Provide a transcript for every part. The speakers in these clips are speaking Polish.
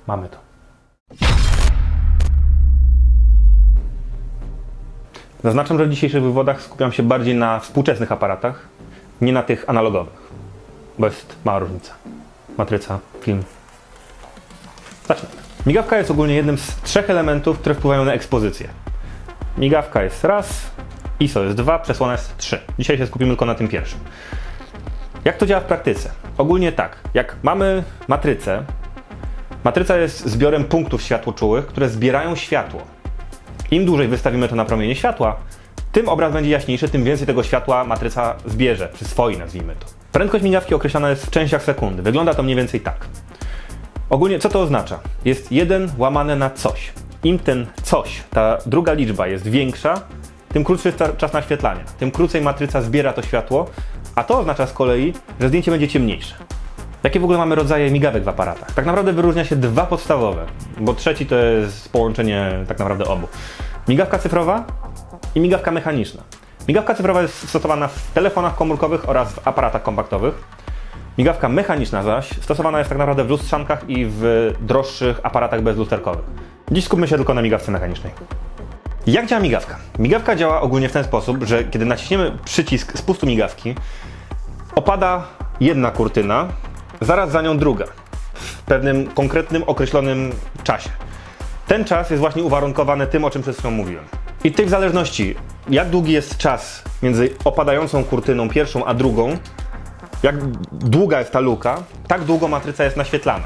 Mamy to. Zaznaczam, że w dzisiejszych wywodach skupiam się bardziej na współczesnych aparatach, nie na tych analogowych, bo jest mała różnica. Matryca, film. Zacznijmy. Migawka jest ogólnie jednym z 3 elementów, które wpływają na ekspozycję. Migawka jest raz, ISO jest 2, przesłona jest 3. Dzisiaj się skupimy tylko na tym pierwszym. Jak to działa w praktyce? Ogólnie tak, jak mamy matrycę, matryca jest zbiorem punktów światłoczułych, które zbierają światło. Im dłużej wystawimy to na promienie światła, tym obraz będzie jaśniejszy, tym więcej tego światła matryca zbierze, przyswoi, nazwijmy to. Prędkość migawki określana jest w częściach sekundy. Wygląda to mniej więcej tak. Ogólnie co to oznacza? Jest 1 łamane na coś. Im ten coś, ta druga liczba jest większa, tym krótszy jest czas naświetlania. Tym krócej matryca zbiera to światło, a to oznacza z kolei, że zdjęcie będzie ciemniejsze. Jakie w ogóle mamy rodzaje migawek w aparatach? Tak naprawdę wyróżnia się 2 podstawowe, bo trzeci to jest połączenie tak naprawdę obu. Migawka cyfrowa i migawka mechaniczna. Migawka cyfrowa jest stosowana w telefonach komórkowych oraz w aparatach kompaktowych. Migawka mechaniczna zaś stosowana jest tak naprawdę w lustrzankach i w droższych aparatach bezlusterkowych. Dziś skupmy się tylko na migawce mechanicznej. Jak działa migawka? Migawka działa ogólnie w ten sposób, że kiedy naciśniemy przycisk spustu migawki, opada jedna kurtyna, zaraz za nią druga, w pewnym konkretnym, określonym czasie. Ten czas jest właśnie uwarunkowany tym, o czym przed chwilą mówiłem. I tutaj w zależności, jak długi jest czas między opadającą kurtyną pierwszą a drugą, jak długa jest ta luka, tak długo matryca jest naświetlana.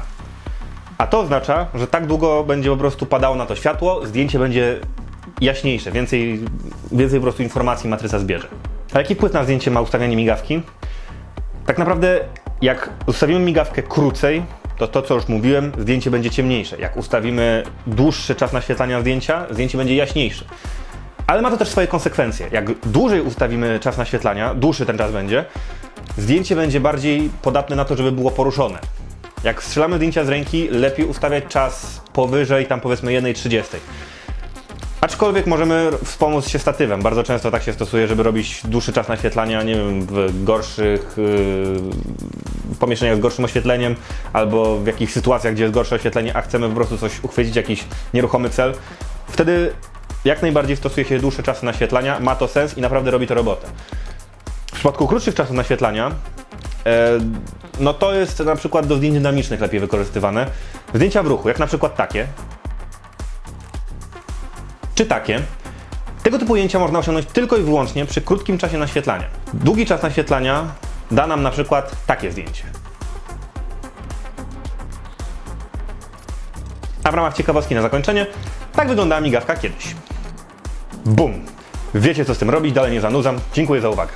A to oznacza, że tak długo będzie po prostu padało na to światło, zdjęcie będzie jaśniejsze, więcej po prostu informacji matryca zbierze. A jaki wpływ na zdjęcie ma ustawianie migawki? Tak naprawdę jak ustawimy migawkę krócej, to co już mówiłem, zdjęcie będzie ciemniejsze. Jak ustawimy dłuższy czas naświetlania zdjęcia, zdjęcie będzie jaśniejsze. Ale ma to też swoje konsekwencje. Jak dłużej ustawimy czas naświetlania, dłuższy ten czas będzie, zdjęcie będzie bardziej podatne na to, żeby było poruszone. Jak strzelamy zdjęcia z ręki, lepiej ustawiać czas powyżej tam powiedzmy 1:30. Aczkolwiek możemy wspomóc się statywem. Bardzo często tak się stosuje, żeby robić dłuższy czas naświetlania, nie wiem, w gorszych pomieszczeniach z gorszym oświetleniem, albo w jakichś sytuacjach, gdzie jest gorsze oświetlenie, a chcemy po prostu coś uchwycić, jakiś nieruchomy cel. Wtedy jak najbardziej stosuje się dłuższe czasy naświetlania, ma to sens i naprawdę robi to robotę. W przypadku krótszych czasów naświetlania, no to jest na przykład do zdjęć dynamicznych lepiej wykorzystywane. Zdjęcia w ruchu, jak na przykład takie, czy takie. Tego typu ujęcia można osiągnąć tylko i wyłącznie przy krótkim czasie naświetlania. Długi czas naświetlania da nam na przykład takie zdjęcie. A w ramach ciekawostki na zakończenie, tak wyglądała migawka kiedyś. Bum! Wiecie co z tym robić, dalej nie zanudzam. Dziękuję za uwagę.